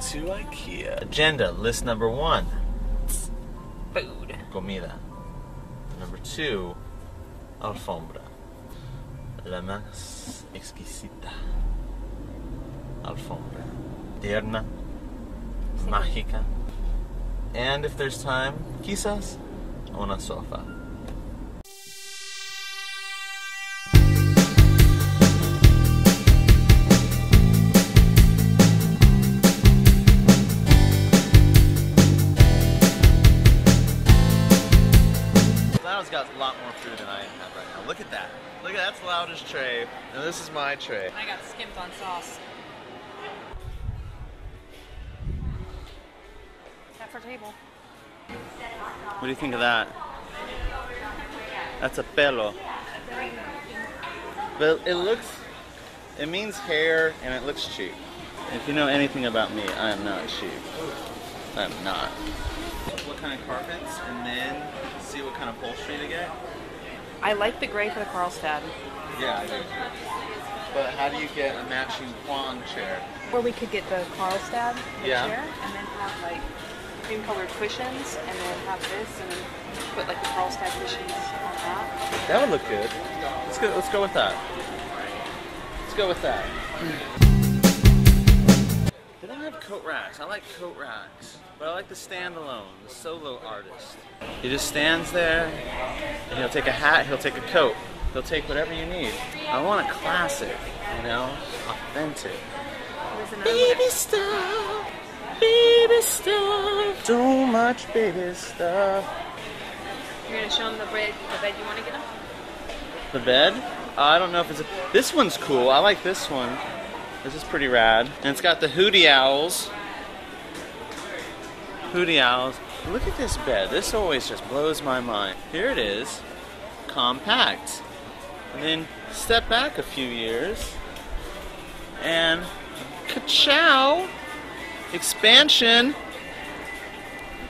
to IKEA. Agenda, list number 1. Food. Comida. Number 2, alfombra. La más exquisita. Alfombra. Tierna. Mágica. And if there's time, quizás, una sofa. Lauda's got a lot more food than I have right now. Look at that. Look at that's Lauda's tray, and this is my tray. I got skimped on sauce. That's our table. What do you think of that? That's a pelo. But it means hair, and it looks cheap. If you know anything about me, I am not cheap. I am not. What kind of carpets, and then see what kind of upholstery to get? I like the gray for the Karlstad. Yeah, I do. But how do you get a matching poang chair? Or we could get the Karlstad Yeah. chair and then have like cream colored cushions and then have this and then put like the Karlstad cushions on that. That would look good. Let's go with that. Let's go with that. They don't have coat racks. I like coat racks. But I like the standalone, the solo artist. He just stands there and he'll take a hat, he'll take a coat. He'll take whatever you need. I want a classic, you know, authentic. Baby stuff, baby stuff, so much baby stuff. You're gonna show them the bed you want to get them? The bed? I don't know if it's this one's cool. I like this one. This is pretty rad. And it's got the hootie owls. Hootie owls. Look at this bed. This always just blows my mind. Here it is. Compact. And then step back a few years. And ka-chow! Expansion!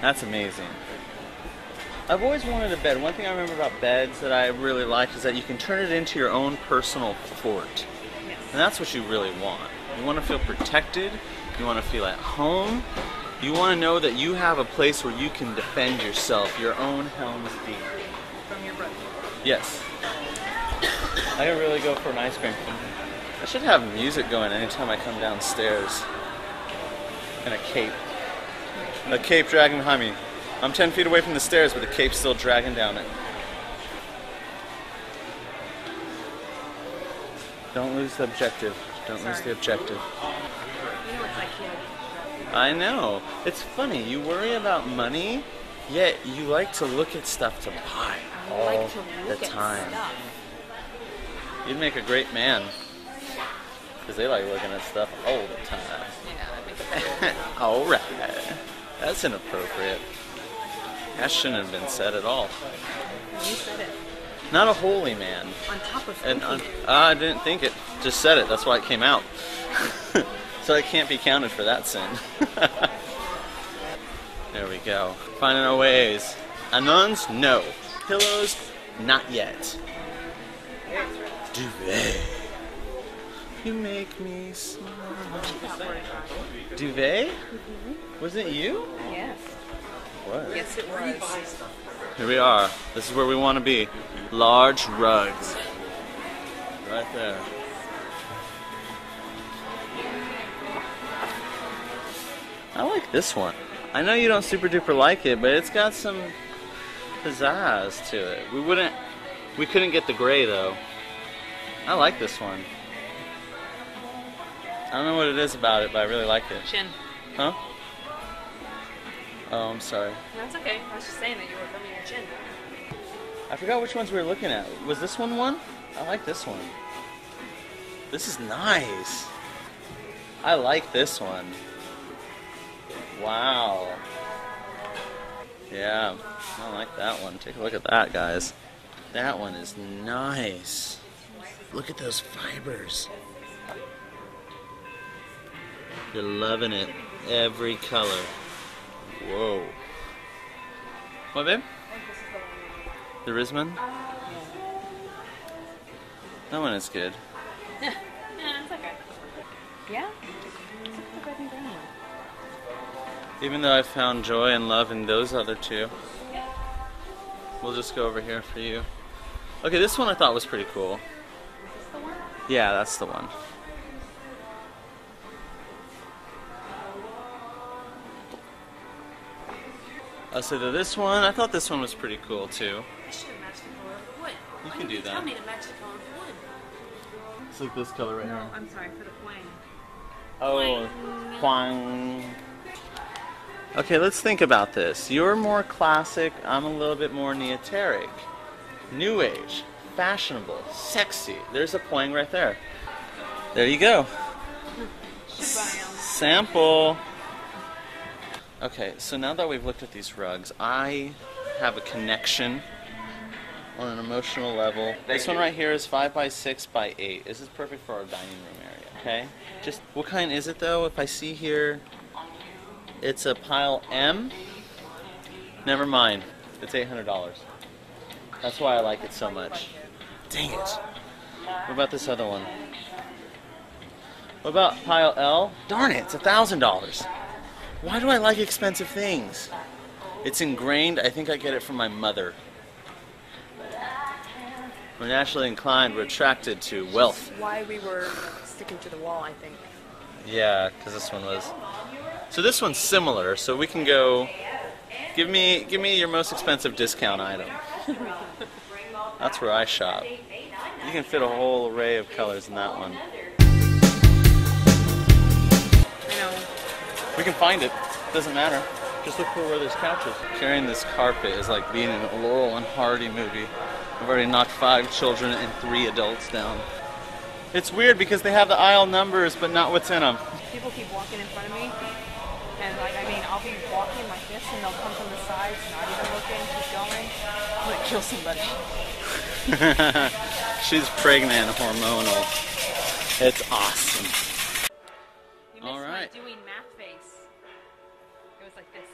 That's amazing. I've always wanted a bed. One thing I remember about beds that I really like is that you can turn it into your own personal fort. And that's what you really want. You want to feel protected. You want to feel at home. You want to know that you have a place where you can defend yourself, your own Helm's Deep. From your brother. Yes. I can really go for an ice cream. I should have music going anytime I come downstairs. And a cape. A cape dragging behind me. I'm 10 feet away from the stairs, but the cape's still dragging down it. Don't lose the objective. Don't lose the objective. You know it's IKEA. I know. It's funny. You worry about money, yet you like to look at stuff to buy all the time. You'd make a great man. Because they like looking at stuff all the time. Yeah, Alright. That's inappropriate. That shouldn't have been said at all. you said it. Not a holy man. On top of And thinking I didn't think it. Just said it. That's why it came out. So it can't be counted for that sin. There we go. Finding our ways. Anons? No. Pillows? Not yet. Duvet. You make me smile. Duvet? Was it you? Yes. What? Yes, it was. Here we are. This is where we want to be. Large rugs. Right there. I like this one. I know you don't super duper like it, but it's got some pizzazz to it. We couldn't get the gray though. I like this one. I don't know what it is about it, but I really like it. Chin. Huh? Oh, I'm sorry. That's okay. I was just saying that you were filming your chin. I forgot which ones we were looking at. Was this one? I like this one. This is nice. I like this one. Wow. Yeah, I like that one. Take a look at that, guys. That one is nice. Look at those fibers. You're loving it. Every color. Whoa. What, babe? The Risman? That one is good. Yeah, it's okay. Yeah? It's like the red and brown one. Even though I found joy and love in those other two. We'll just go over here for you. Okay, this one I thought was pretty cool. Is this the one? Yeah, that's the one. So this one, I thought this one was pretty cool too. I should have matched the color of the wood. You Why can didn't do you that. tell me to match the color of the wood? It's like this color right No, here. I'm sorry, for the poang. Oh, poang. Okay, let's think about this. You're more classic, I'm a little bit more neoteric. New age, fashionable, sexy. There's a poang right there. There you go. Sample. Okay, so now that we've looked at these rugs, I have a connection on an emotional level. This one right here is 5 by 6 by 8. This is perfect for our dining room area, okay? Just, what kind is it though? If I see here, it's a pile M. Never mind, it's $800. That's why I like it so much. Dang it. What about this other one? What about pile L? Darn it, it's $1,000. Why do I like expensive things? It's ingrained. I think I get it from my mother. We're naturally inclined. We're attracted to wealth. Why we were sticking to the wall, I think. Yeah, because this one was. So this one's similar. So we can go. Give me your most expensive discount item. That's where I shop. You can fit a whole array of colors in that one. I know. We can find it. Doesn't matter. Just look for where there's couches. Carrying this carpet is like being in a Laurel and Hardy movie. I've already knocked 5 children and 3 adults down. It's weird because they have the aisle numbers, but not what's in them. People keep walking in front of me, and like, I mean, I'll be walking like this, and they'll come from the sides, not even looking, keep going. I'm gonna kill somebody. She's pregnant, hormonal. It's awesome. You missed All right. my doing math face. It was like this.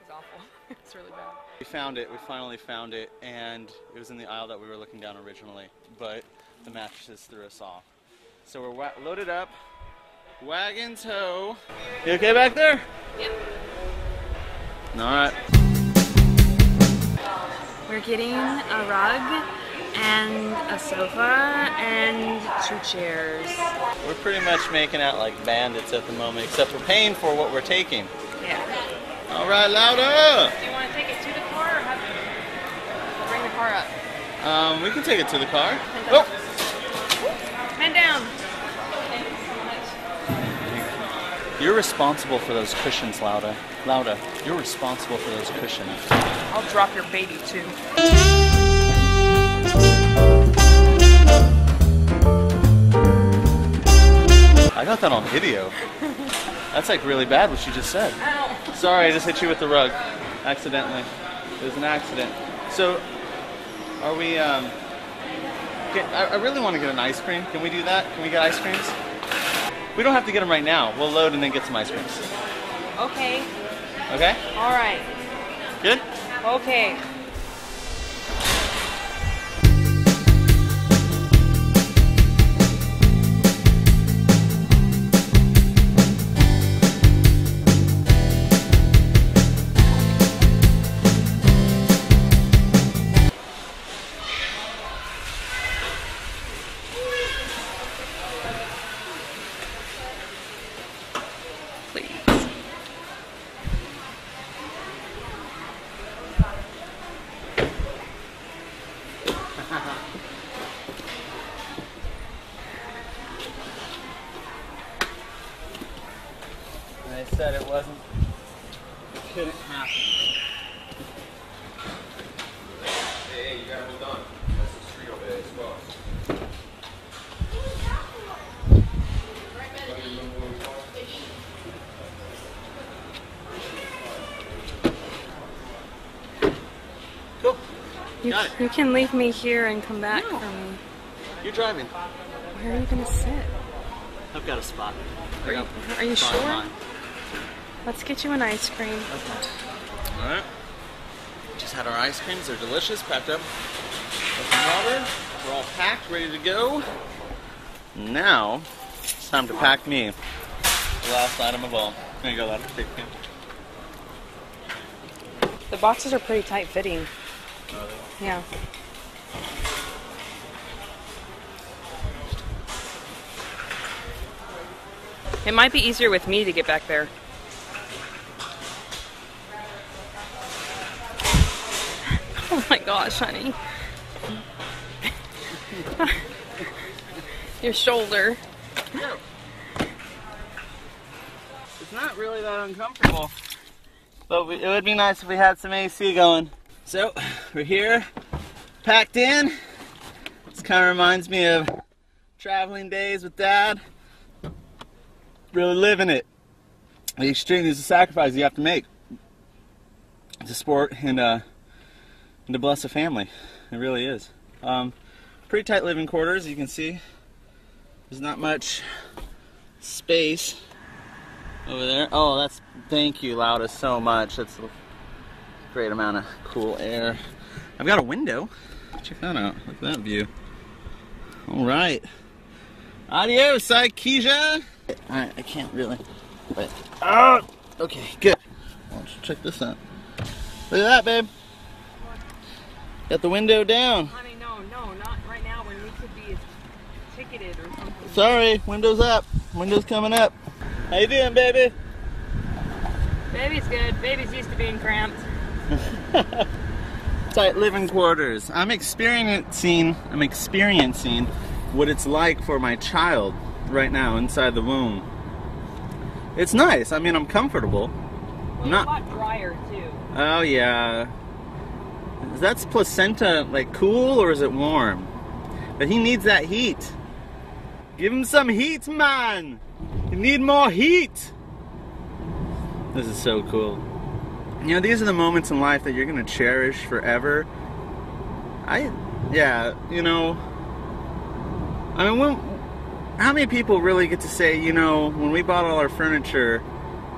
It was awful. It's really bad. We found it. We finally found it, and it was in the aisle that we were looking down originally, but the mattresses threw us off. So we're loaded up, wagon tow. You okay back there? Yep. All right. We're getting a rug and a sofa and 2 chairs. We're pretty much making out like bandits at the moment, except we're paying for what we're taking. Yeah. All right, louder! Do you want to take it to the car or have to bring the car up? We can take it to the car. Oh! Man down. You're responsible for those cushions, Lauda. Lauda, you're responsible for those cushions. I'll drop your baby too. I got that on video. That's like really bad what you just said. Ow. Sorry, I just hit you with the rug. Accidentally. It was an accident. So, are we, I really want to get an ice cream. Can we do that? Can we get ice creams? We don't have to get them right now. We'll load and then get some ice creams. Okay. Okay? All right. Good? Okay. They said it wasn't. It couldn't happen. Hey, you gotta hold on. That's the street over there as well. Cool. Got it. You can leave me here and come back for me. You're driving. Where are you gonna sit? I've got a spot. Are you sure? Let's get you an ice cream. Okay. Alright. Just had our ice creams. They're delicious. Packed up with some water. We're all packed, ready to go. Now, it's time to pack me. The last item of all. There you go, louder. Take it. The boxes are pretty tight fitting. Yeah. It might be easier with me to get back there. Oh my gosh, honey. Your shoulder. It's not really that uncomfortable, but it would be nice if we had some AC going. So, we're here, packed in. This kind of reminds me of traveling days with Dad. Really living it. The extreme is a sacrifice you have to make to support and to bless a family. It really is. Pretty tight living quarters, you can see. There's not much space over there. Oh, that's, thank you, Lauda, so much. That's a great amount of cool air. I've got a window. Check that out. Look at that view. All right. Adios, IKEA. Alright, I can't really. But, oh, okay, good. Let's check this out. Look at that, babe. Got the window down. Honey, no, not right now when we could be ticketed or something. Sorry, window's up. Window's coming up. How you doing, baby? Baby's good. Baby's used to being cramped. Tight living quarters. I'm experiencing what it's like for my child right now inside the womb. It's nice. I mean, I'm comfortable. Well, Not. A lot drier too. Oh yeah. Is that placenta like cool or is it warm? But he needs that heat. Give him some heat, man. You need more heat. This is so cool. You know, these are the moments in life that you're gonna cherish forever. Yeah, you know. I mean, how many people really get to say, you know, when we bought all our furniture,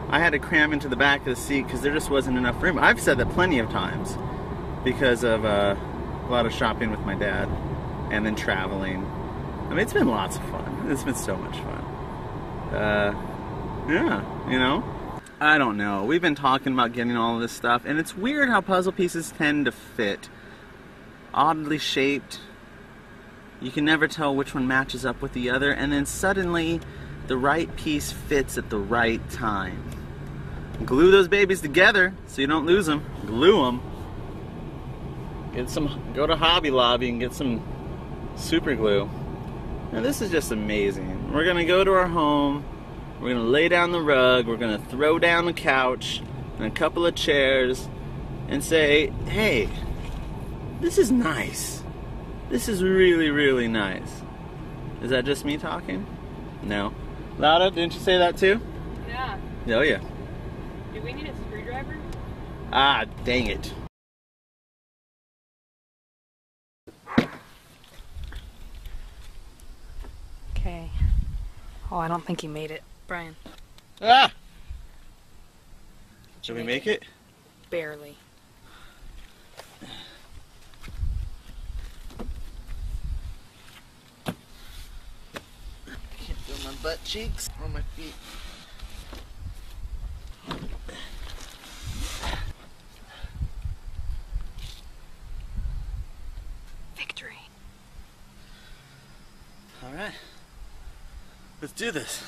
I had to cram into the back of the seat because there just wasn't enough room. I've said that plenty of times because of a lot of shopping with my dad and then traveling. I mean, it's been lots of fun. It's been so much fun. Yeah, you know. I don't know. We've been talking about getting all of this stuff, and it's weird how puzzle pieces tend to fit. Oddly shaped. You can never tell which one matches up with the other, and then suddenly the right piece fits at the right time. Glue those babies together so you don't lose them. Glue them. Go to Hobby Lobby and get some super glue. Now this is just amazing. We're gonna go to our home. We're gonna lay down the rug. We're gonna throw down the couch and a couple of chairs and say, hey, this is nice. This is really, really nice. Is that just me talking? No. Lauda, didn't you say that too? Yeah. Oh yeah. Do we need a screwdriver? Ah, dang it. Okay. Oh, I don't think he made it. Brian. Ah! Should we make it? Barely. Can't feel my butt cheeks or my feet. Victory. All right. Let's do this.